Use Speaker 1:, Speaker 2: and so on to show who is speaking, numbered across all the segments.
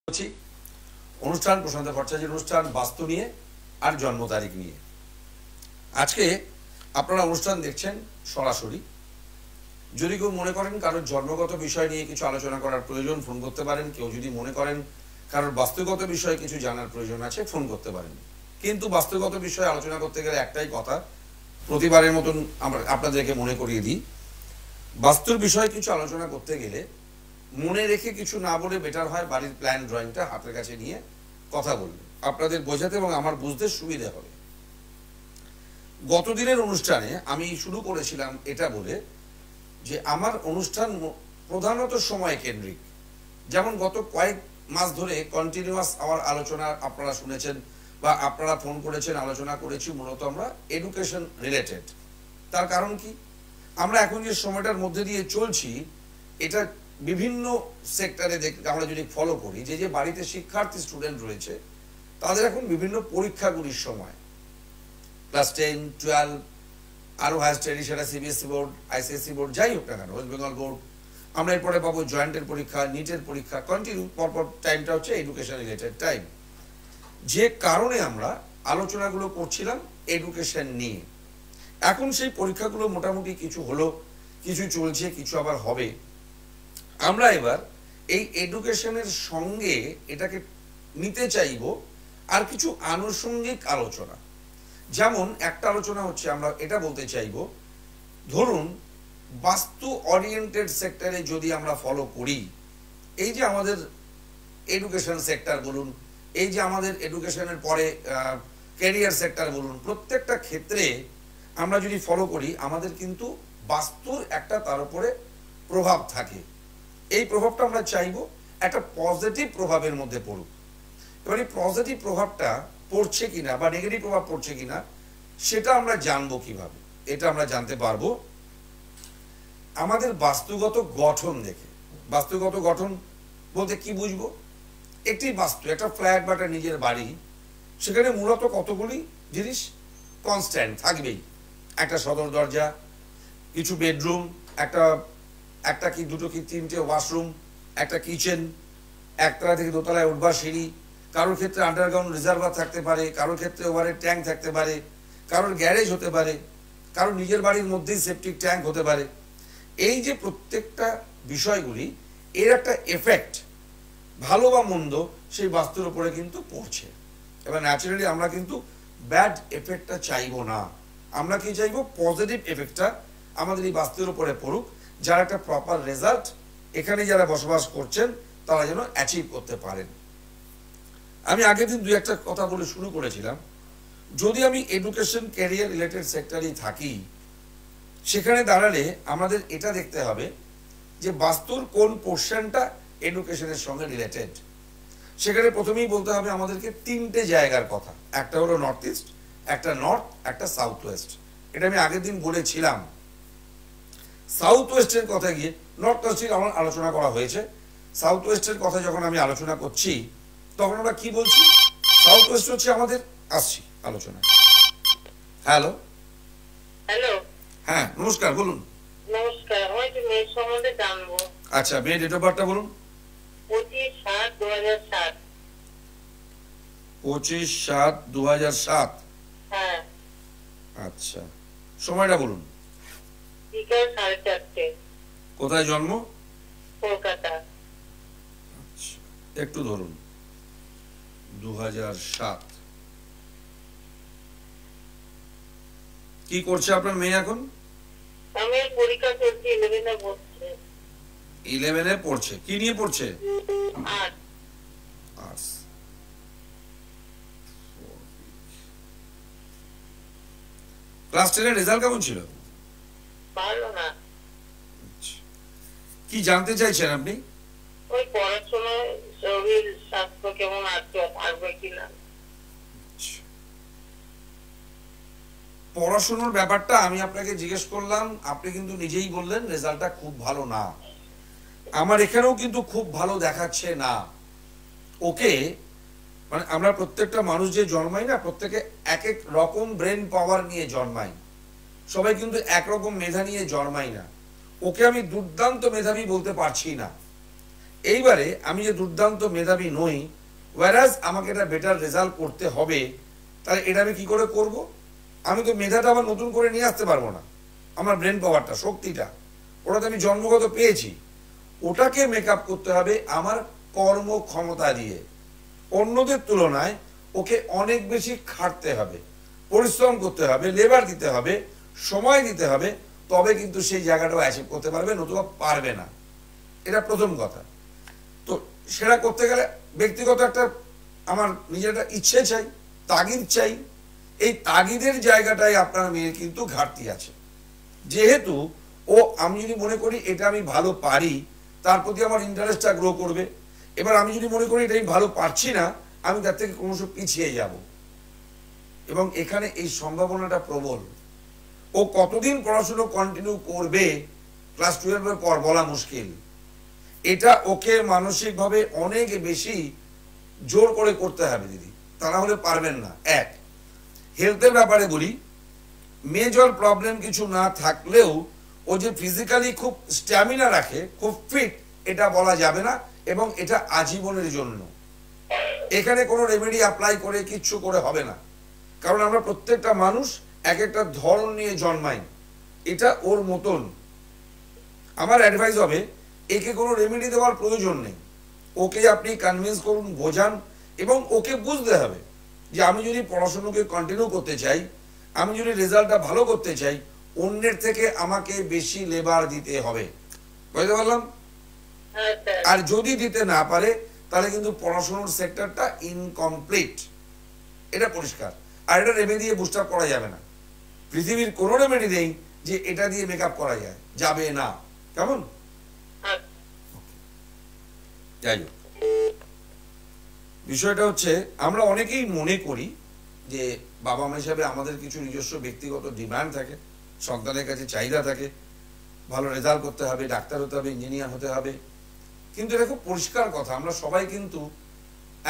Speaker 1: বলছি অনুষ্ঠান প্রশান্ত ভট্টাচার্যের অনুষ্ঠান বাস্তু নিয়ে আর জন্ম তারিখ নিয়ে। আজকে আপনারা অনুষ্ঠান দেখছেন সরাসরি। যদি কেউ মনে করেন কারোর জন্মগত বিষয় নিয়ে কিছু আলোচনা করার প্রয়োজন, ফোন করতে পারেন। কেউ যদি মনে করেন কারোর বাস্তুগত বিষয়ে কিছু জানার প্রয়োজন আছে, ফোন করতে পারেন। কিন্তু বাস্তুগত বিষয়ে আলোচনা করতে গেলে একটাই কথা, প্রতিবারের মতন আমরা আপনাদেরকে মনে করিয়ে দিই, বাস্তুর বিষয়ে কিছু আলোচনা করতে গেলে মনে রেখে কিছু না বলে বেটার হয় বাড়ির প্ল্যান ড্রয়িংটা হাতের কাছে নিয়ে কথা বলবে, আপনাদের বোঝাতে এবং আমার বুঝতে সুবিধা হবে। গতদিনের অনুষ্ঠানে আমি শুরু করেছিলাম এটা বলে যে আমার অনুষ্ঠান প্রধানত সময় কেন্দ্রিক। যেমন গত কয়েক মাস ধরে কন্টিনিউয়াস আমার আলোচনা আপনারা শুনেছেন বা আপনারা ফোন করেছেন, আলোচনা করেছি মূলত আমরা এডুকেশন রিলেটেড। তার কারণ কি, আমরা এখন যে সময়টার মধ্যে দিয়ে চলছি, এটা বিভিন্ন সেক্টরে আমরা যদি ফলো করি, যে যে বাড়িতে শিক্ষার্থী স্টুডেন্ট রয়েছে তাদের এখন বিভিন্ন পরীক্ষাগুলির সময়, ক্লাস 10, 12, আরো হায়ার স্টাডি, সেটা সিবিএসসি বোর্ড, আইসিএসসি বোর্ড, যাই হোক না কেন, ওয়েস্ট বেঙ্গল বোর্ড, আমরা এরপরে পাবো জয়েন্টের পরীক্ষা, নিটের পরীক্ষা, কন্টিনিউ পরপর টাইমটা হচ্ছে এডুকেশন রিলেটেড টাইম। যে কারণে আমরা আলোচনাগুলো করছিলাম এডুকেশন নিয়ে। এখন সেই পরীক্ষাগুলো মোটামুটি কিছু হলো, কিছু চলছে, কিছু আবার হবে। আমরা এবার এই এডুকেশনের সঙ্গে এটাকে নিতে চাইব আর কিছু আনুষঙ্গিক আলোচনা। যেমন একটা আলোচনা হচ্ছে, আমরা এটা বলতে চাইব, ধরুন বাস্তু ওরিয়েন্টেড সেক্টরে যদি আমরা ফলো করি, এই যে আমাদের এডুকেশন সেক্টর বলুন, এই যে আমাদের এডুকেশনের পরে ক্যারিয়ার সেক্টর বলুন, প্রত্যেকটা ক্ষেত্রে আমরা যদি ফলো করি, আমাদের কিন্তু বাস্তুর একটা তার উপরে প্রভাব থাকে। এই প্রভাবটা আমরা চাইব একটা পজিটিভ প্রভাবের মধ্যে পড়ুক। এবার এই পজিটিভ প্রভাবটা পড়ছে কিনা বা নেগেটিভ প্রভাব পড়ছে কিনা সেটা আমরা জানবো কিভাবে? এটা আমরা জানতে পারবো আমাদের বাস্তুগত গঠন দেখে। বাস্তুগত গঠন বলতে কি বুঝবো? একটি বাস্তু, একটা ফ্ল্যাট বা একটা নিজের বাড়ি, সেখানে মূলত কতগুলি জিনিস কনস্ট্যান্ট থাকবেই। একটা সদর দরজা, কিছু বেডরুম, একটা কি দুটো কি তিনটে ওয়াশরুম, একটা কিচেন, একতলা থেকে দোতলায় উঠবার সিঁড়ি, কারোর ক্ষেত্রে আন্ডারগ্রাউন্ড রিজার্ভার থাকতে পারে, কারোর ক্ষেত্রে ওভারের ট্যাঙ্ক থাকতে পারে, কারোর গ্যারেজ হতে পারে, কারোর নিজের বাড়ির মধ্যেই সেপটিক ট্যাঙ্ক হতে পারে। এই যে প্রত্যেকটা বিষয়গুলি, এর একটা এফেক্ট, ভালো বা মন্দ, সেই বাস্তুর উপরে কিন্তু পড়ছে। এবার ন্যাচারালি আমরা কিন্তু ব্যাড এফেক্টটা চাইবো না, আমরা কি চাইবো? পজিটিভ এফেক্টটা আমাদের এই বাস্তুর উপরে পড়ুক, যার একটা প্রপার রেজাল্ট এখানে যারা বসবাস করছেন তারা যেন অ্যাচিভ করতে পারেন। আমি আগের দিন দুই একটা কথা বলে শুরু করেছিলাম, যদি আমি এডুকেশন ক্যারিয়ার রিলেটেড সেক্টরেই থাকি, সেখানে দাঁড়ালে আমাদের এটা দেখতে হবে যে বাস্তুর কোন পোর্শনটা এডুকেশনের সঙ্গে রিলেটেড। সেখানে প্রথমেই বলতে হবে আমাদেরকে তিনটে জায়গার কথা। একটা হলো নর্থ ইস্ট, একটা নর্থ, একটা সাউথ ওয়েস্ট। এটা আমি আগের দিন বলেছিলাম। সাউথ ওয়েস্টের কথা গিয়ে নর্থ ওয়েস্টের আমার আলোচনা করা হয়েছে। সাউথ ওয়েস্টের কথা যখন আমি আলোচনা করছি, তখন আমরা কি বলছি? সাউথ ওয়েস্ট হচ্ছে আমাদের, আসছি আলোচনায়। হ্যালো
Speaker 2: হ্যালো,
Speaker 1: হ্যাঁ নমস্কার, বলুন।
Speaker 2: নমস্কার। আমি একটু মেয়ের সম্বন্ধে জানবো।
Speaker 1: আচ্ছা, মেয়ে ডেট অফ বার্থটা বলুন।
Speaker 2: 25/7/2007।
Speaker 1: 25/7/2007।
Speaker 2: হ্যাঁ।
Speaker 1: আচ্ছা, সময়টা বলুন।
Speaker 2: বিকাল 4:30।
Speaker 1: কোথায় জন্ম?
Speaker 2: কলকাতা।
Speaker 1: আচ্ছা, একটু ধরুন। 2007। কি করছে আপনার মেয়ে এখন?
Speaker 2: আমি পরীক্ষা চলছে, 11-এ পড়ছে।
Speaker 1: 11-এ পড়ছে। কি নিয়ে পড়ছে?
Speaker 2: আর্টস।
Speaker 1: আর্টস। ক্লাস 10-এর রেজাল্ট কেমন ছিল?
Speaker 2: ভালো না।
Speaker 1: কি জানতে চাইছেন আপনি?
Speaker 2: ওই পড়াশোনায় শরীর স্বাস্থ্য কেমন আছে, থাকবে কিনা।
Speaker 1: পড়াশোনার ব্যাপারটা আমি আপনাকে জিজ্ঞেস করলাম, আপনি কিন্তু নিজেই বললেন রেজাল্টটা খুব ভালো না। আমার এখানেও কিন্তু খুব ভালো দেখাচ্ছে না। ওকে, মানে আমরা প্রত্যেকটা মানুষ যে জন্মাই না, প্রত্যেকে এক এক রকম ব্রেন পাওয়ার নিয়ে জন্মাই, সবাই কিন্তু একরকম মেধা নিয়ে জন্মাই না। ওকে আমি দুর্দান্ত মেধাবী বলতে পারছি না, এইবারে আমি যে দুর্দান্ত মেধাবী নই, ওয়ারাজ আমাকে এটা বেটার রেজাল্ট করতে হবে, তাহলে এটা আমি কি করে করব? আমি তো মেধাটা আবার নতুন করে নিয়ে আসতে পারবো না। আমার ব্রেন পাওয়ারটা, শক্তিটা, ওটা তো আমি জন্মগত পেয়েছি। ওটাকে মেকআপ করতে হবে আমার কর্মক্ষমতা দিয়ে। অন্যদের তুলনায় ওকে অনেক বেশি খাটতে হবে, পরিশ্রম করতে হবে, লেবার দিতে হবে, সময় দিতে হবে, তবে কিন্তু সেই জায়গাটাও অ্যাচিভ করতে পারবে, নতুবা পারবে না। এটা প্রথম কথা। তো সেটা করতে গেলে ব্যক্তিগত একটা আমার নিজের একটা ইচ্ছে চাই, তাগিদ চাই। এই তাগিদের জায়গাটায় আপনার মেয়ের কিন্তু ঘাটতি আছে। যেহেতু আমি যদি মনে করি এটা আমি ভালো পারি, তার প্রতি আমার ইন্টারেস্টটা গ্রো করবে। এবার আমি যদি মনে করি এটা আমি ভালো পারছি না, আমি তার থেকে ক্রমশ পিছিয়ে যাব, এবং এখানে এই সম্ভাবনাটা প্রবল। ও কতদিন পড়াশুনো কন্টিনিউ করবে ক্লাস 12 পর বলা মুশকিল। এটা ওকে মানসিকভাবে অনেক বেশি জোর করে করতে হবে দিদি, তা না হলে পারবেন না। এক, হেলথের ব্যাপারে বলি, মেজর প্রবলেম কিছু না থাকলেও ও যে ফিজিক্যালি খুব স্ট্যামিনা রাখে, খুব ফিট, এটা বলা যাবে না, এবং এটা আজীবনের জন্য। এখানে কোনো রেমেডি অ্যাপ্লাই করে কিচ্ছু করে হবে না, কারণ আমরা প্রত্যেকটা মানুষ এক একটা ধরন নিয়ে জন্মাই। এটা ওর মতন। আমার অ্যাডভাইস হবে একে কোনো রেমেডি দেওয়ার প্রয়োজন নেই। ওকে আপনি কনভিন্স করুন, বোঝান, এবং ওকে বুঝতে হবে যে আমি যদি পড়াশোনাকে কন্টিনিউ করতে চাই, আমি যদি রেজাল্টটা ভালো করতে চাই, অন্যের থেকে আমাকে বেশি লেবার দিতে হবে। বুঝতে পারলাম? আর যদি দিতে না পারে, তাহলে কিন্তু পড়াশোনার সেক্টরটা ইনকমপ্লিট, এটা পরিষ্কার। আর এটা রেমেডি দিয়ে বুস্ট আপ করা যাবে না। পৃথিবীর কোনো রেমেডি নেই যে এটা দিয়ে মেকআপ করা যায়, যাবে না। কেমন? যাই হোক, বিষয়টা হচ্ছে আমরা অনেকেই মনে করি যে বাবা মা হিসাবে আমাদের কিছু নিজস্ব ব্যক্তিগত ডিমান্ড থাকে, সন্তানের কাছে চাহিদা থাকে, ভালো রেজাল্ট করতে হবে, ডাক্তার হতে হবে, ইঞ্জিনিয়ার হতে হবে। কিন্তু এটা খুব পরিষ্কার কথা, আমরা সবাই কিন্তু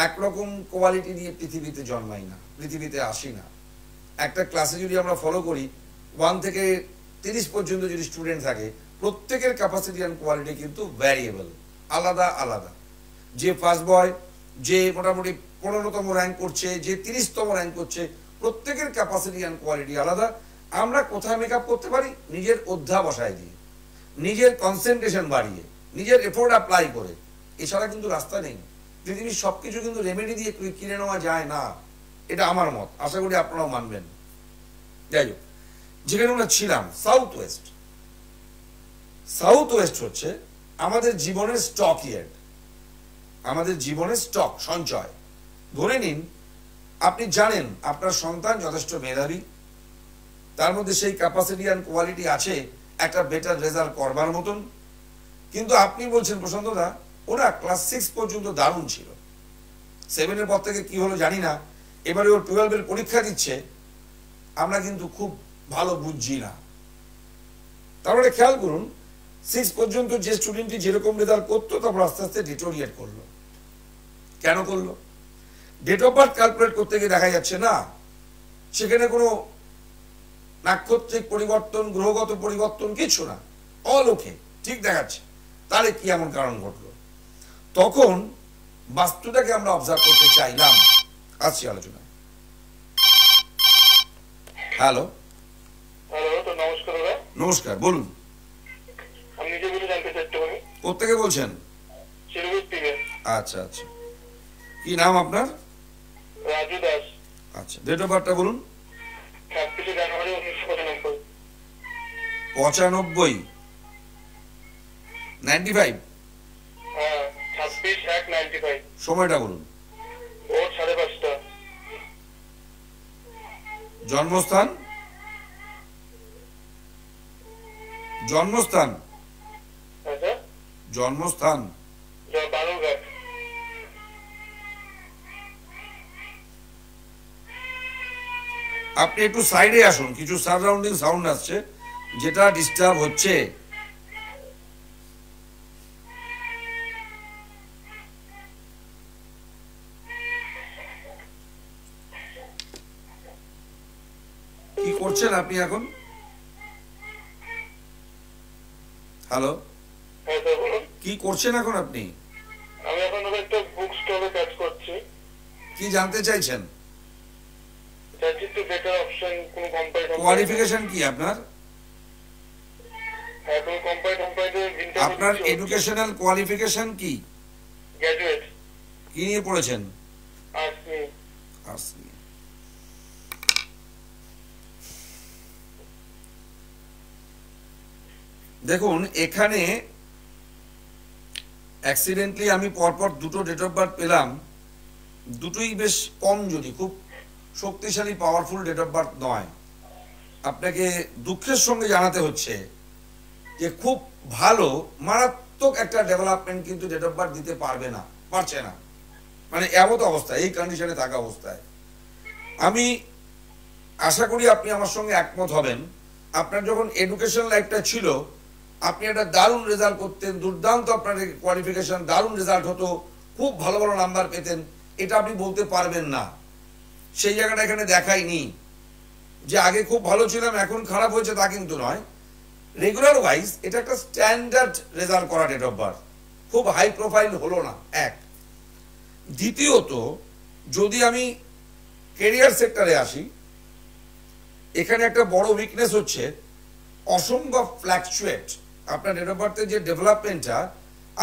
Speaker 1: একরকম কোয়ালিটি নিয়ে পৃথিবীতে জন্মাই না, পৃথিবীতে আসি না। একটা ক্লাসে যদি আমরা ফলো করি, 1 থেকে 30 পর্যন্ত যদি স্টুডেন্ট থাকে, প্রত্যেকের ক্যাপাসিটি অ্যান্ড কোয়ালিটি কিন্তু ভ্যারিয়েবল, আলাদা আলাদা। যে ফার্স্ট বয়, যে মোটামুটি 15তম র্যাঙ্ক করছে, যে 30তম র্যাঙ্ক করছে, প্রত্যেকের ক্যাপাসিটি অ্যান্ড কোয়ালিটি আলাদা। আমরা কোথায় মেকআপ করতে পারি? নিজের অধ্যাবসায় দিয়ে, নিজের কনসেন্ট্রেশন বাড়িয়ে, নিজের এফোর্ট অ্যাপ্লাই করে। এছাড়া কিন্তু রাস্তা নেই। পৃথিবীর সবকিছু কিন্তু রেমেডি দিয়ে কিনে নেওয়া যায় না, এটা আমার মত। আশা করি আপনারাও মানবেন। যাই হোক, যেখানে আমরা ছিলাম, সাউথ ওয়েস্ট। সাউথ ওয়েস্ট হচ্ছে আমাদের জীবনের স্টক ইয়ার্ড, আমাদের জীবনের স্টক সঞ্চয়। ধরে নিন আপনি জানেন আপনার সন্তান যথেষ্ট মেধাবী, তার মধ্যে সেই ক্যাপাসিটি অ্যান্ড কোয়ালিটি আছে একটা বেটার রেজাল্ট করবার মতন, কিন্তু আপনি বলছেন প্রশান্তদা ওরা ক্লাস 6 পর্যন্ত দারুণ ছিল, 7-এর পর থেকে কি হলো জানি না, এবারে ওর 12-এর পরীক্ষা দিচ্ছে, আমরা কিন্তু খুব ভালো বুঝছি না। তারপরে খেয়াল করুন, 6 পর্যন্ত যে স্টুডেন্টটি যেরকম রেজাল্ট করতো, তারপর আস্তে আস্তে ডিটোরিয়েট করলো। কেন করলো? ডেট অফ বার্থ ক্যালকুলেট করতে গিয়ে দেখা যাচ্ছে না সেখানে কোনো নাক্ষত্রিক পরিবর্তন, গ্রহগত পরিবর্তন কিছু না, অল ওকে, ঠিক দেখাচ্ছে। তাহলে কি এমন কারণ ঘটলো? তখন বাস্তুটাকে আমরা অবজার্ভ করতে চাইলাম। আসছি আলোচনা। হ্যালো।
Speaker 2: তো নমস্কার দাদা।
Speaker 1: নমস্কার, বলুন।
Speaker 2: আমি নিজে বলে জানতে চাইতে পারি।
Speaker 1: কোথেকে বলছেন?
Speaker 2: শিলিগুড়ি থেকে।
Speaker 1: আচ্ছা আচ্ছা, কি নাম আপনার?
Speaker 2: রাজু দাস।
Speaker 1: আচ্ছা, ডেট অফ বার্থটা বলুন।
Speaker 2: 26 জানুয়ারি 1995।
Speaker 1: 95, 95।
Speaker 2: হ্যাঁ, 26/1/95।
Speaker 1: সময়টা বলুন।
Speaker 2: ভোর 5:30টা।
Speaker 1: জন্মস্থান? জন্মস্থান?
Speaker 2: আচ্ছা,
Speaker 1: জন্মস্থান?
Speaker 2: বালুরঘাট।
Speaker 1: আপনি একটু সাইডে আসুন, কিছু সারাউন্ডিং সাউন্ড আসছে যেটা ডিস্টার্ব হচ্ছে। কি করছেন আপনি এখন? হ্যালো,
Speaker 2: হ্যাঁ স্যার বলুন।
Speaker 1: কি করছেন এখন আপনি? কি জানতে চাইছেন?
Speaker 3: চাইছি একটু বেটার অপশন কোন কোম্পানি
Speaker 1: কোয়ালিফিকেশন কি আপনার?
Speaker 3: কোন কোম্পানিতে
Speaker 1: আপনার এডুকেশনাল কোয়ালিফিকেশন কি?
Speaker 3: গ্র্যাজুয়েট।
Speaker 1: কি নিয়ে পড়েছেন?
Speaker 3: আর্টস নিয়ে।
Speaker 1: আর্টস নিয়ে। দেখুন এখানে অ্যাক্সিডেন্টলি আমি পরপর দুটো ডেট অফ বার্থ পেলাম, দুটোই বেশ কম, যদি খুব শক্তিশালী পাওয়ারফুল ডেট অফ বার্থ নয়। আপনাকে দুঃখের সঙ্গে জানাতে হচ্ছে যে খুব ভালো মারাত্মক একটা ডেভেলপমেন্ট কিন্তু ডেট অফ বার্থ দিতে পারছে না, মানে এমত অবস্থায়, এই কন্ডিশনে থাকা অবস্থায়। আমি আশা করি আপনি আমার সঙ্গে একমত হবেন। আপনার যখন এডুকেশন লাইফটা ছিল, আপনি একটা দারুণ রেজাল্ট করতেন, দুর্দান্ত আপনার কোয়ালিফিকেশন, দারুণ রেজাল্ট হতো, খুব ভালো ভালো নাম্বার পেতেন, এটা আপনি বলতে পারবেন না। সেই জায়গাটা এখানে দেখায়নি যে আগে খুব ভালো ছিলাম এখন খারাপ হয়েছে, তা কিন্তু নয়। রেগুলার ওয়াইজ এটা একটা স্ট্যান্ডার্ড রেজাল্ট করা ডেট অফ বার্থ, খুব হাই প্রোফাইল হলো না, এক। দ্বিতীয়ত, যদি আমি কেরিয়ার সেক্টরে আসি, এখানে একটা বড় উইকনেস হচ্ছে অসম্ভব ফ্ল্যাকচুয়েট। আপনার ডেট অফ বার্থের যে ডেভেলপমেন্টটা,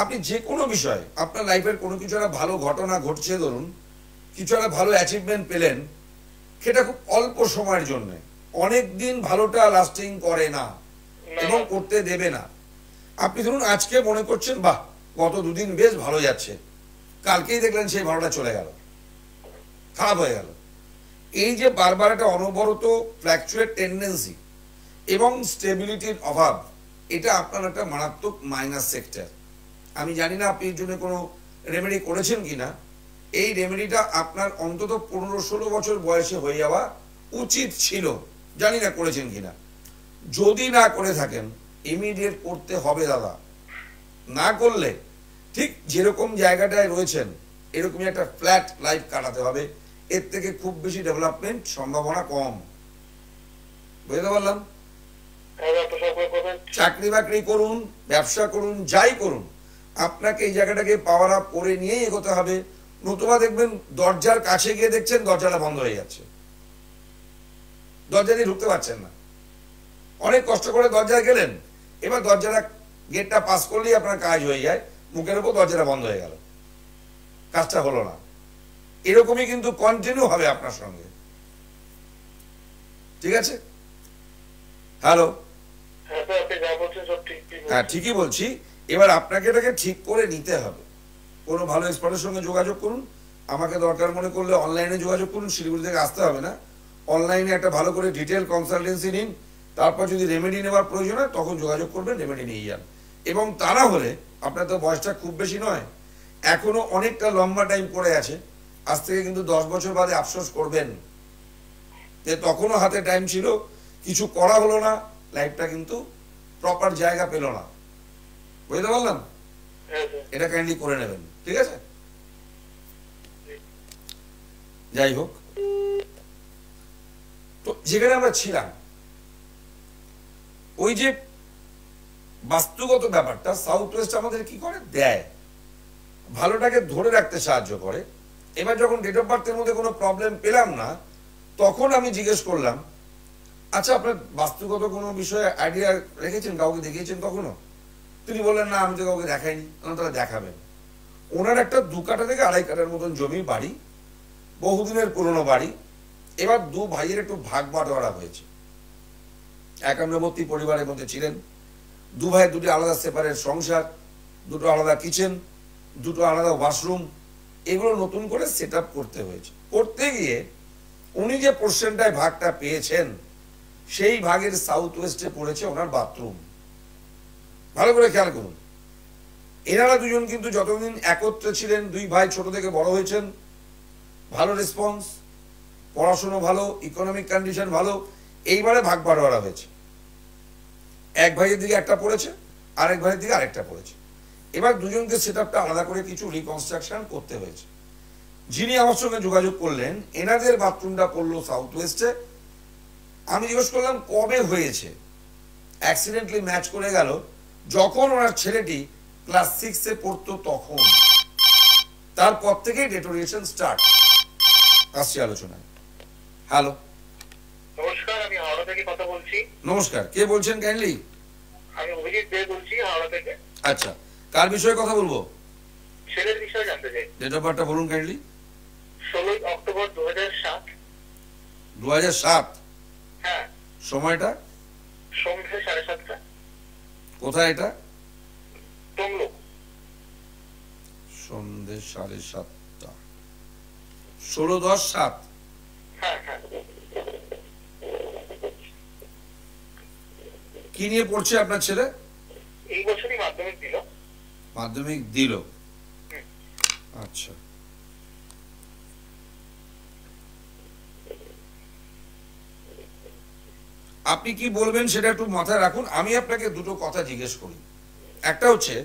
Speaker 1: আপনি যে কোনো বিষয়ে আপনার লাইফের কোনো কিছু একটা ভালো ঘটনা ঘটছে, ধরুন কিছু একটা ভালো অ্যাচিভমেন্ট পেলেন, সেটা খুব অল্প সময়ের জন্য, অনেক দিন ভালোটা লাস্টিং করে না এবং করতে দেবে না। আপনি ধরুন আজকে মনে করছেন বাহ গত দুদিন বেশ ভালো যাচ্ছে, কালকেই দেখলেন সেই ভালোটা চলে গেল, খারাপ হয়ে গেল। এই যে বারবার একটা অনবরত ফ্ল্যাকচুয়েট টেন্ডেন্সি এবং স্টেবিলিটির অভাব, এটা আপনার একটা মারাত্মক মাইনাস সেক্টর। আমি জানি না আপনি এর জন্য কোনো রেমেডি করেছেন কিনা। এই রেমেডিটা আপনার অন্তত 15-16 বছর বয়সে হয়ে যাওয়া উচিত ছিল, জানি না করেছেন কিনা। যদি না করে থাকেন, ইমিডিয়েট করতে হবে দাদা। না করলে ঠিক যেরকম জায়গাটায় রয়েছেন এরকমই একটা ফ্ল্যাট লাইফ কাটাতে হবে। এর থেকে খুব বেশি ডেভেলপমেন্ট সম্ভাবনা কম। বুঝতে পারলাম? চাকরি বাকরি করুন, ব্যবসা করুন, যাই করুন, আপনাকে এই জায়গাটাকে পাওয়ার আপ করে নিয়েই এগোতে হবে। নতুবা দেখবেন দরজার কাছে গিয়ে দেখছেন দরজাটা বন্ধ হয়ে যাচ্ছে, দরজা দিয়ে ঢুকতে পারছেন না। অনেক কষ্ট করে দরজায় গেলেন, এবার দরজাটা গেটটা পাস করলেই আপনার কাজ হয়ে যায়, মুখের উপর দরজাটা বন্ধ হয়ে গেল, কাজটা হলো না। এরকমই কিন্তু কন্টিনিউ হবে আপনার সঙ্গে। ঠিক আছে? হ্যালো? হ্যাঁ, ঠিকই বলছি। এবার আপনাকে এটাকে ঠিক করে নিতে হবে। কোনো ভালো এক্সপার্টের সঙ্গে যোগাযোগ করুন, আমাকে দরকার মনে করলে অনলাইনে যোগাযোগ করুন, শিলিগুড়ি থেকে আসতে হবে না। অনলাইনে একটা ভালো করে ডিটেল কনসালটেন্সি নিন, তারপর যদি রেমেডি নেওয়ার প্রয়োজন হয় তখন যোগাযোগ করবেন, রেমেডি নিয়ে যান। এবং তা না হলে, আপনার তো বয়সটা খুব বেশি নয়, এখনো অনেকটা লম্বা টাইম পড়ে আছে, আজ থেকে কিন্তু 10 বছর বাদে আফসোস করবেন যে তখনও হাতে টাইম ছিল, কিছু করা হলো না, লাইফটা কিন্তু প্রপার জায়গা পেল না। বুঝতে পারলাম? এটা কাইন্ডলি করে নেবেন, ঠিক আছে? যাই হোক, তো যেখানে আমরা ছিলাম, ওই যে বাস্তুগত ব্যাপারটা সাউথ ওয়েস্ট আমাদের কি করে দেয়, ভালোটাকে ধরে রাখতে সাহায্য করে। এবার যখন ডেট অফ বার্থের মধ্যে কোনো প্রবলেম পেলাম না, তখন আমি জিজ্ঞেস করলাম, আচ্ছা আপনার বাস্তুগত কোনো বিষয়ে আইডিয়া রেখেছেন, কাউকে দেখিয়েছেন কখনো? তিনি বললেন না, আমি তো কাউকে দেখাইনি। তাহলে দেখাবেন। ওনার একটা 2 কাঠা থেকে 2.5 কাঠার মতন জমি বাড়ি, বহুদিনের পুরনো বাড়ি। এবার 2 ভাইয়ের একটু ভাগ বাটোয়ারা হয়েছে। একান্নবর্তী পরিবারের মধ্যে ছিলেন। 2 ভাইয়ের 2টি আলাদা সেপারেট সংসার, 2টো আলাদা কিচেন, 2টো আলাদা ওয়াশরুম, এগুলো নতুন করে সেট আপ করতে হয়েছে। করতে গিয়ে উনি যে পোর্শনটায় ভাগটা পেয়েছেন, সেই ভাগের সাউথ ওয়েস্টে পড়েছে ওনার বাথরুম। ভালো করে খেয়াল করুন। এনারা দুজন কিন্তু যতদিন একত্রে ছিলেন, 2 ভাই ছোট থেকে বড় হয়েছেন, ভালো রেসপন্স, পড়াশোনা ভালো, ইকোনমিক কন্ডিশন ভালো। এইবারে ভাগ বাটোয়ারা হয়েছে, এক ভাইয়ের দিকে একটা পড়েছে, আরেক ভাইয়ের দিকে আরেকটা পড়েছে। এবার দুজনকে সেট আপটা আলাদা করে কিছু রিকনস্ট্রাকশন করতে হয়েছে। যিনি আমার সঙ্গে যোগাযোগ করলেন, এনাদের বাথরুমটা পড়লো সাউথ ওয়েস্টে। আমি জিজ্ঞেস করলাম কবে হয়েছে। অ্যাক্সিডেন্টলি ম্যাচ করে গেল যখন ওনার ছেলেটি ক্লাস 6-এ পড়তো তখন। তারপর থেকেই ডেটোরিয়েশন স্টার্ট। আসছি আলোচনায়। হ্যালো,
Speaker 3: নমস্কার, আমি হাওড়া থেকে কথা বলছি।
Speaker 1: নমস্কার, কে বলছেন কাইন্ডলি?
Speaker 3: আমি অভিজিৎ দে বলছি হাওড়া থেকে।
Speaker 1: আচ্ছা, কার বিষয়ে কথা বলবো?
Speaker 3: ছেলের বিষয়ে জানতে চাই।
Speaker 1: ডেট অফ বার্থটা বলুন কাইন্ডলি।
Speaker 3: 16 অক্টোবর 2007।
Speaker 1: 2007।
Speaker 3: হ্যাঁ,
Speaker 1: সময়টা?
Speaker 3: সন্ধ্যে 7:30।
Speaker 1: কোথায় এটা?
Speaker 3: তমলুক।
Speaker 1: সন্ধ্যে 7:30। 16/10/7।
Speaker 3: হ্যাঁ হ্যাঁ।
Speaker 1: কি নিয়ে পড়ছে আপনার ছেলে?
Speaker 3: এই বছরই মাধ্যমিক দিল।
Speaker 1: মাধ্যমিক দিল। আচ্ছা, আপনি কি বলবেন সেটা একটু মাথায় রাখুন। আমি আপনাকে দুটো কথা জিজ্ঞেস করি। একটা হচ্ছে,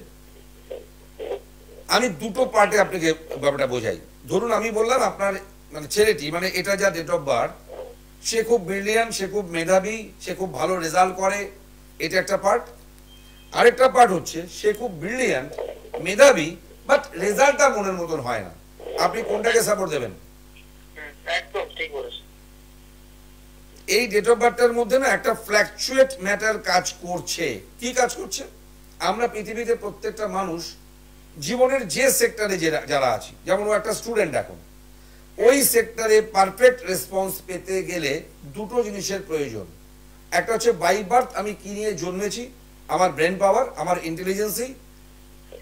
Speaker 1: আমি দুটো পার্টে আপনাকে ব্যাপারটা বোঝাই। ধরুন আমি বললাম আপনার মানে ছেলেটি, মানে এটা যা ডেট অফ বার্থ, সে খুব ব্রিলিয়ান্ট, সে খুব মেধাবী, সে খুব ভালো রেজাল্ট করে, এটা একটা পার্ট। আরেকটা পার্ট হচ্ছে সে খুব ব্রিলিয়ান্ট, মেধাবী, বাট রেজাল্টটা মনের মতন হয় না। আপনি কোনটাকে সাপোর্ট দেবেন?
Speaker 3: একদম ঠিক বলেছেন।
Speaker 1: এই ডেট অফ বার্থটার মধ্যে না একটা ফ্ল্যাকচুয়েট ম্যাটার কাজ করছে। কি কাজ করছে? আমরা পৃথিবীতে প্রত্যেকটা মানুষ জীবনের যে সেক্টরে যারা আছি, যেমন ও একটা স্টুডেন্ট, এখন ওই সেক্টরে পারফেক্ট রেসপন্স পেতে গেলে দুটো জিনিসের প্রয়োজন। একটা হচ্ছে বাই বার্থ, আমি কি নিয়ে জন্মেছি, আমার ব্রেন পাওয়ার, আমার ইন্টেলিজেন্সি,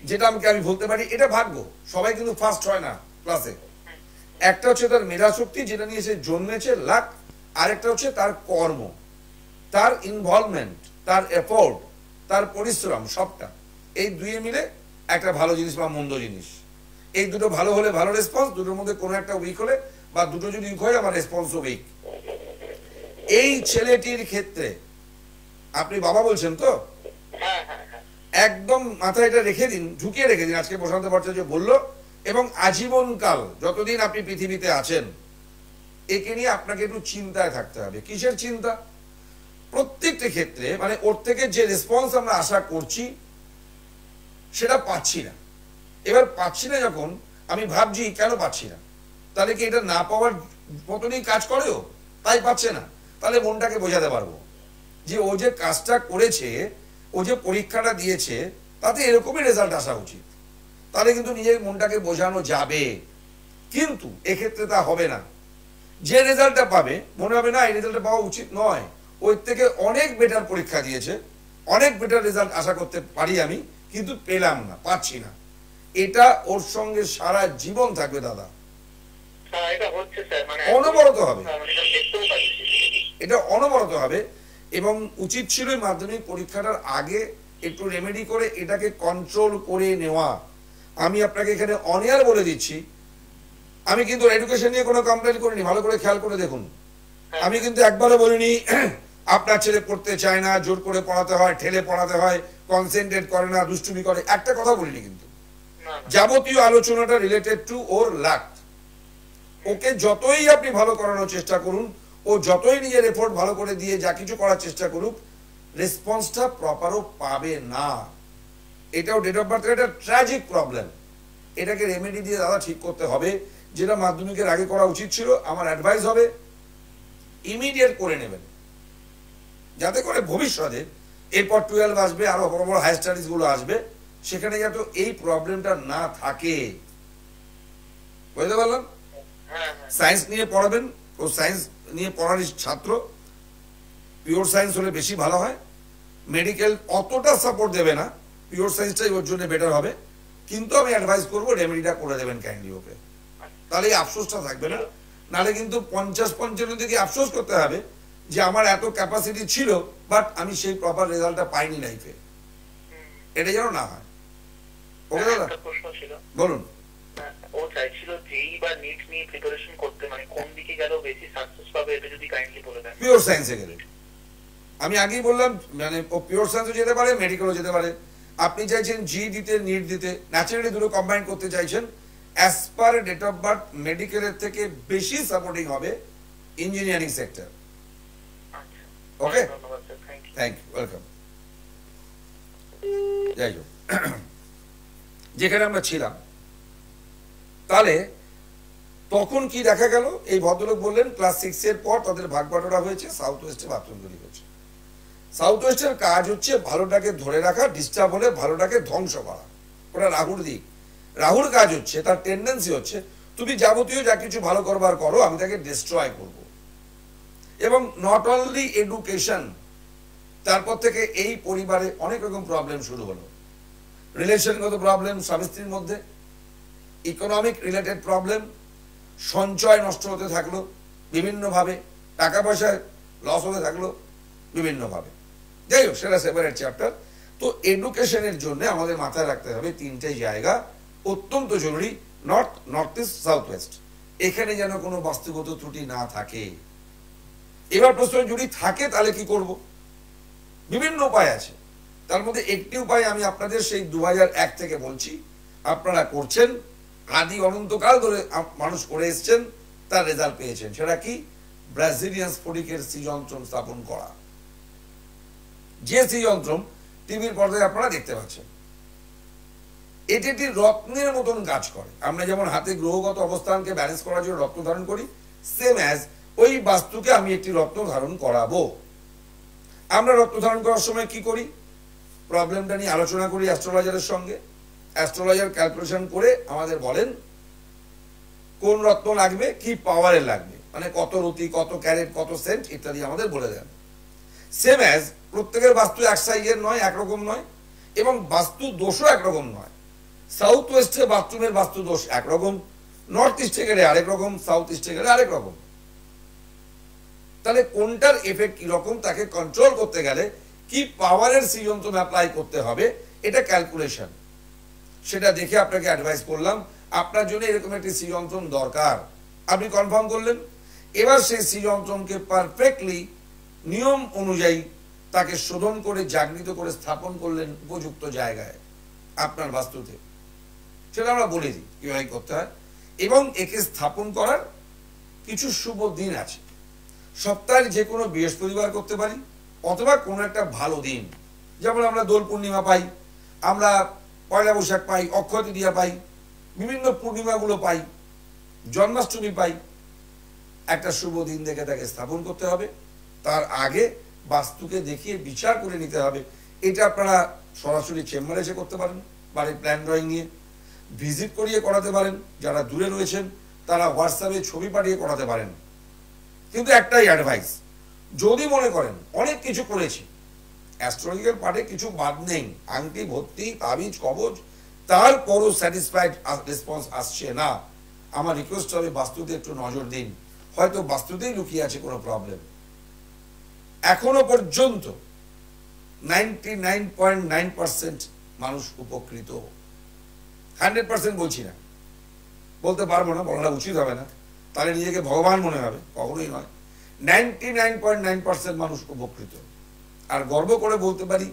Speaker 1: যেটা আমি বলতে পারি এটা ভাগ্য। সবাই কিন্তু ফার্স্ট হয় না ক্লাসে। একটা হচ্ছে তার মেধা শক্তি, যেটা নিয়ে সে জন্মেছে, লাক। আরেকটা হচ্ছে তার কর্ম, তার ইনভলভমেন্ট, তার এফোর্ট, তার পরিশ্রম, সবটা। এই দুয়ে মিলে একটা ভালো জিনিস বা মন্দ জিনিস। এই দুটো ভালো হলে ভালো রেসপন্স, দুটোর মধ্যে কোনো একটা উইক হলে বা দুটো যদি উইক হয় আমার রেসপন্সও উইক। এই ছেলেটির ক্ষেত্রে আপনি বাবা বলছেন তো?
Speaker 3: হ্যাঁ হ্যাঁ হ্যাঁ।
Speaker 1: একদম মাথায় এটা রেখে দিন, ঢুকিয়ে রেখে দিন, আজকে প্রশান্ত ভট্টাচার্য বললো, এবং আজীবনকাল যতদিন আপনি পৃথিবীতে আছেন একে নিয়ে আপনাকে একটু চিন্তায় থাকতে হবে। কিসের চিন্তা? প্রত্যেকটা ক্ষেত্রে মানে ওর থেকে যে রেসপন্স আমরা আশা করছি সেটা পাচ্ছি না। এবার পাচ্ছি না যখন, আমি ভাবছি কেন পাচ্ছি না, তাহলে কি এটা না পাওয়ার মতনই কাজ করেও, তাই পাচ্ছে না? তাহলে মনটাকে বোঝাতে পারবো যে ও যে কাজটা করেছে, ও যে পরীক্ষাটা দিয়েছে, তাতে এরকমই রেজাল্ট আসা উচিত। তাহলে কিন্তু নিজের মনটাকে বোঝানো যাবে। কিন্তু এক্ষেত্রে তা হবে না। যে রেজাল্টটা পাবে মনে হবে না এই রেজাল্টটা পাওয়া উচিত নয়, ওই থেকে অনেক বেটার পরীক্ষা দিয়েছে, অনেক বেটার রেজাল্ট আশা করতে পারি আমি, কিন্তু পেলাম না, পাচ্ছি না। এটা ওর সঙ্গে সারা জীবন থাকবে দাদা।
Speaker 3: হ্যাঁ, এটা হচ্ছে স্যার, মানে
Speaker 1: অনবরত হবে,
Speaker 3: মানে এটা দেখতেও পাচ্ছি।
Speaker 1: এটা অনবরত হবে। এবং উচিত ছিল এই মাধ্যমিক পরীক্ষাটার আগে একটু রেমেডি করে এটাকে কন্ট্রোল করে নেওয়া। আমি আপনাকে এখানে অনিয়ার বলে দিচ্ছি, আমি কিন্তু এডুকেশন নিয়ে কোনো কমপ্লেন করিনি, ভালো করে খেয়াল করে দেখুন। আমি কিন্তু একবারও বলিনি আপনার ছেলে পড়তে চায় না, জোর করে পড়াতে হয়, ঠেলে পড়াতে হয়, কনসেন্ট্রেট করে না, দুষ্টুমি করে, একটা কথা বলিনি। কিন্তু যাবতীয় আলোচনাটা রিলেটেড টু ওর লাক। ওকে যতই আপনি ভালো করানোর চেষ্টা করুন, ও যতই নিজের এফোর্ট ভালো করে দিয়ে যা কিছু করার চেষ্টা করুক, রেসপন্সটা প্রপারও পাবে না। এটাও ডেট অফ বার্থের একটা ট্র্যাজিক প্রবলেম। এটাকে রেমেডি দিয়ে দাদা ঠিক করতে হবে। যেটা মাধ্যমিকের আগে করা উচিত ছিল, আমার অ্যাডভাইস হবে ইমিডিয়েট করে নেবেন, যাতে করে ভবিষ্যতে এরপর 12 আসবে, আরো বড় বড় হায়ার স্টাডিজ গুলো আসবে, সেখানে যাতে এই প্রবলেমটা না থাকে। বুঝতে পারলাম? সায়েন্স নিয়ে পড়াবেন, ও সায়েন্স নিয়ে পড়ার ছাত্র, পিওর সায়েন্স হলে বেশি ভালো হয়। মেডিকেল অতটা সাপোর্ট দেবে না, পিওর সায়েন্সটাই ওর জন্য বেটার হবে। কিন্তু আমি অ্যাডভাইস করবো রেমেডিটা করে দেবেন কাইন্ডলি ওকে, তাহলে এই আফসোসটা থাকবে না। নাহলে কিন্তু 50-55 দিকে আফসোস করতে হবে যে আমার এত ক্যাপাসিটি ছিল, বাট আমি সেই প্রপার রেজাল্টটা পাইনি লাইফে। এটা যেন না হয়। ওকে দাদা,
Speaker 3: প্রশ্ন ছিল,
Speaker 1: বলুন।
Speaker 3: ও চাইছিল যেই বা নিট নিয়ে প্রিপারেশন করতে, মানে কোন দিকে গেল বেশি সাকসেস পাবে, এটা যদি কাইন্ডলি বলে দেন।
Speaker 1: পিওর সায়েন্সে গেলে, আমি আগেই বললাম, মানে ও পিওর সায়েন্সও যেতে পারে, মেডিকেলও যেতে পারে। আপনি চাইছেন জি দিতে, নিট দিতে, ন্যাচারালি দুটো কম্বাইন করতে চাইছেন। As per date of birth মেডিকেলের থেকে বেশি সাপোর্টিং হবে ইঞ্জিনিয়ারিং সেক্টর। ওকে,
Speaker 3: ধন্যবাদ sir, thank you.
Speaker 1: Thank you, welcome. যাই হোক, যেখানে আমরা ছিলাম, তাহলে তখন কি দেখা গেল, এই ভদ্রলোক বললেন ক্লাস 6 এর পর তাদের ভাগ বাটোয়ারা হয়েছে, সাউথ ওয়েস্টে বাথরুম তৈরি হয়েছে। সাউথ ওয়েস্টের কাজ হচ্ছে ভালোটাকে ধরে রাখা, ডিস্টার্ব হলে ভালোটাকে ধ্বংস করা, ওটা রাহুর দিক। রাহুর কাজ হচ্ছে, তার টেন্ডেন্সি হচ্ছে তুমি যাবতীয় যা কিছু ভালো করবার করো, আমি তাকে ডিস্ট্রয় করব। এবং নট অনলি এডুকেশন, তারপর থেকে এই পরিবারে অনেক রকম প্রবলেম শুরু হলো। রিলেশনগত প্রবলেম স্বামী স্ত্রীর মধ্যে, ইকোনমিক রিলেটেড প্রবলেম, সঞ্চয় নষ্ট হতে থাকলো বিভিন্নভাবে, টাকা পয়সা লস হতে থাকলো বিভিন্নভাবে। যাই হোক, সেটা সেপারেট চ্যাপ্টার। তো এডুকেশনের জন্য আমাদের মাথায় রাখতে হবে তিনটে জায়গা অত্যন্ত জরুরি, north, north east, south West. এখানে যেন কোনো বাস্তুগত ত্রুটি না থাকে। এবার প্রশ্ন, যদি থাকে তাহলে কি করব? বিভিন্ন উপায় আছে, তার মধ্যে একটি উপায় আমি আপনাদের সেই 2001 থেকে বলছি, আপনারা করছেন, আদি অনন্তকাল ধরে মানুষ করে এসছেন, তার রেজাল্ট পেয়েছেন। সেটা কি? ব্রাজিলিয়ান স্ফটিকের শ্রীযন্ত্রম স্থাপন করা। যে শ্রীযন্ত্রম টিভির পর্দায় আপনারা দেখতে পাচ্ছেন, এটি একটি রত্নের মতন কাজ করে। আমরা যেমন হাতে গ্রহগত অবস্থানকে ব্যালেন্স করার জন্য রত্ন ধারণ করি, সেম অ্যাজ ওই বাস্তুকে আমি একটি রত্ন ধারণ করাবো। আমরা রত্ন ধারণ করার সময় কি করি? প্রবলেমটা নিয়ে আলোচনা করি অ্যাস্ট্রোলজারের সঙ্গে। অ্যাস্ট্রোলজার ক্যালকুলেশন করে আমাদের বলেন কোন রত্ন লাগবে, কি পাওয়ারে লাগবে, মানে কত রতি, কত ক্যারেট, কত সেন্ট ইত্যাদি আমাদের বলে দেন। সেম অ্যাজ প্রত্যেকের বাস্তু এক সাইজের নয়, একরকম নয়, এবং বাস্তু দোষও একরকম নয়। সাউথ ওয়েস্টে বাথরুমের বাস্তু দোষ একরকম, নর্থ ইস্টে গেলে আরেক রকম, সাউথ ইস্টে গেলে আরেক রকম। তাহলে কোনটার এফেক্ট কি রকম, তাকে কন্ট্রোল করতে গেলে কি পাওয়ারের শ্রীযন্ত্রম অ্যাপ্লাই করতে হবে, এটা ক্যালকুলেশন। সেটা দেখে আপনাকে অ্যাডভাইস করলাম, আপনার জন্য এরকম একটি শ্রীযন্ত্রম দরকার, আপনি কনফার্ম করলেন। এবার সেই শ্রীযন্ত্রমকে পারফেক্টলি নিয়ম অনুযায়ী তাকে শোধন করে জাগৃত করে স্থাপন করলেন উপযুক্ত জায়গায় আপনার বাস্তুতে। সেটা আমরা বলে দিই কিভাবে করতে হয়। এবং একে স্থাপন করার কিছু শুভ দিন আছে। সপ্তাহের যে কোনো বৃহস্পতিবার করতে পারি, অথবা কোনো একটা ভালো দিন, যেমন আমরা দোল পূর্ণিমা পাই, আমরা পয়লা বৈশাখ পাই, অক্ষয় তৃতীয়া পাই, বিভিন্ন পূর্ণিমাগুলো পাই, জন্মাষ্টমী পাই। একটা শুভ দিন দেখে তাকে স্থাপন করতে হবে। তার আগে বাস্তুকে দেখিয়ে বিচার করে নিতে হবে। এটা আপনারা সরাসরি চেম্বারে এসে করতে পারেন, বাড়ির প্ল্যান ড্রয়িং নিয়ে ভিজিট করিয়ে করাতে পারেন। যারা দূরে রয়েছেন তারা হোয়াটসঅ্যাপে ছবি পাঠিয়ে করাতে পারেন। কিন্তু একটাই অ্যাডভাইস, যদি মনে করেন অনেক কিছু করেছি, অ্যাস্ট্রোলজিক্যাল পার্টে কিছু বাদ নেই, আংটি ভর্তি, তাবিজ কবজ, তারপরও স্যাটিসফাইড রেসপন্স আসছে না, আমার রিকোয়েস্ট হবে বাস্তুতে একটু নজর দিন। হয়তো বাস্তুতেই লুকিয়ে আছে কোনো প্রবলেম। এখনো পর্যন্ত 99.9% মানুষ উপকৃত। 100% বলছি না, বলতে পারবো না, বলাটা উচিত হবে না, তাহলে নিজেকে ভগবান মনে হবে, কখনোই নয়। 99.9% মানুষ উপকৃত। আর গর্ব করে বলতে পারি,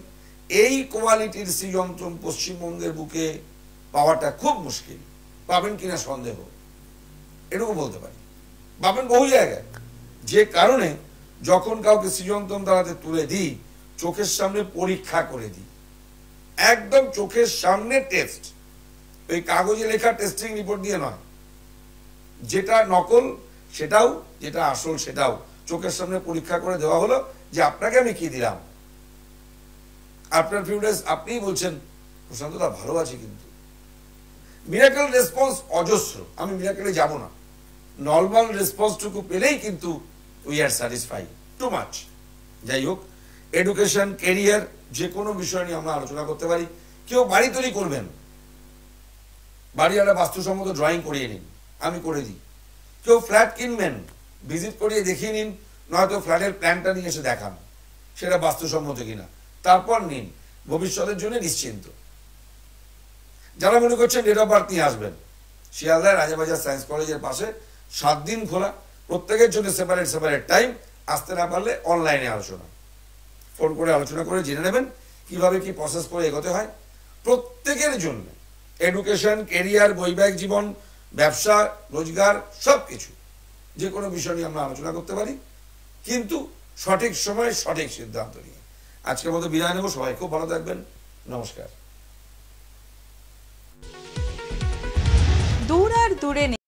Speaker 1: এই কোয়ালিটির শ্রীযন্ত্রম পশ্চিমবঙ্গের বুকে পাওয়াটা খুব মুশকিল। পাবেন কিনা সন্দেহ, এটুকু বলতে পারি। পাবেন বহু জায়গায়। যে কারণে যখন কাউকে শ্রীযন্ত্রম তারাতে তুলে দিই, চোখের সামনে পরীক্ষা করে দিই, একদম চোখের সামনে টেস্ট। ওই কাগজে লেখা টেস্টিং রিপোর্ট দিয়ে নয়, যেটা নকল সেটাও, যেটা আসল সেটাও চোখের সামনে পরীক্ষা করে দেওয়া হলো যে আপনাকে আমি কি দিলাম। আপনার ফিউডেস আপনিই বলছেন প্রশান্ত দা ভালো আছে, কিন্তু মিরাকেল রেসপন্স অজস্র। আমি মিরাকেলে যাব না, নর্মাল রেসপন্সটুকু পেলেই কিন্তু we are satisfied, too much. যাই হোক, এডুকেশন, ক্যারিয়ার, যে কোনো বিষয় নিয়ে আমরা আলোচনা করতে পারি। কেউ বাড়ি তৈরি করবেন, বাড়ি একটা বাস্তুসম্মত ড্রয়িং করিয়ে নিন, আমি করে দিই। কেউ ফ্ল্যাট কিনবেন, ভিজিট করিয়ে দেখিয়ে নিন, নয়তো ফ্ল্যাটের প্ল্যানটা নিয়ে এসে দেখান সেটা বাস্তুসম্মত কিনা, তারপর নিন, ভবিষ্যতের জন্য নিশ্চিন্ত। যারা মনে করছেন ডেট অফ বার্থ নিয়ে আসবেন, শিয়ালদায় রাজাবাজার সায়েন্স কলেজের পাশে 7 দিন খোলা, প্রত্যেকের জন্য সেপারেট সেপারেট টাইম। আসতে না পারলে অনলাইনে আলোচনা, ফোন করে আলোচনা করে জেনে নেবেন কিভাবে কি প্রসেস করে এগোতে হয়। প্রত্যেকের জন্য এডুকেশন, ক্যারিয়ার, বৈবাহিক জীবন, ব্যবসা, রোজগার, সব কিছু, যে কোনো বিষয় নিয়ে আমরা আলোচনা করতে পারি, কিন্তু সঠিক সময়ে সঠিক সিদ্ধান্ত নিয়ে। আজকের মতো বিদায় নেব। সবাই খুব ভালো থাকবেন। নমস্কার।
Speaker 4: দূর আর দূরে